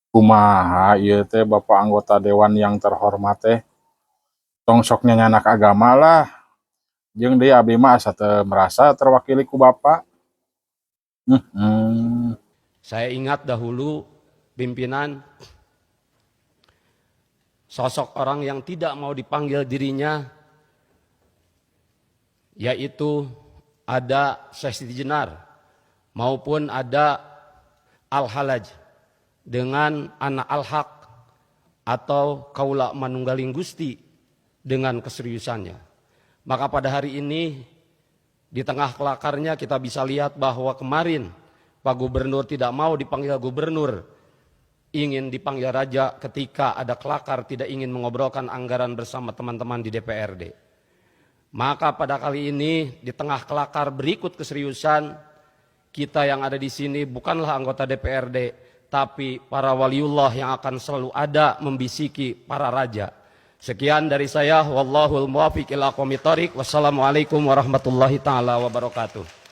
Kumaha ieu teh Bapak anggota dewan yang terhormat teh, tong sok nyanyanak agama lah, jeung deui abdi mah asa teu merasa terwakili ku Bapak. Saya ingat dahulu pimpinan sosok orang yang tidak mau dipanggil dirinya, yaitu ada Syekh Siti Jenar maupun ada Al-Halaj dengan anak Al-Haq atau Kaula Manunggaling Gusti dengan keseriusannya. Maka pada hari ini di tengah kelakarnya kita bisa lihat bahwa kemarin Pak Gubernur tidak mau dipanggil gubernur, ingin dipanggil raja ketika ada kelakar, tidak ingin mengobrolkan anggaran bersama teman-teman di DPRD. Maka pada kali ini di tengah kelakar berikut keseriusan, kita yang ada di sini bukanlah anggota DPRD, tapi para waliullah yang akan selalu ada membisiki para raja. Sekian dari saya, wallahul muwaffiq ila aqwamit thoriq. Wassalamualaikum warahmatullahi taala wabarakatuh.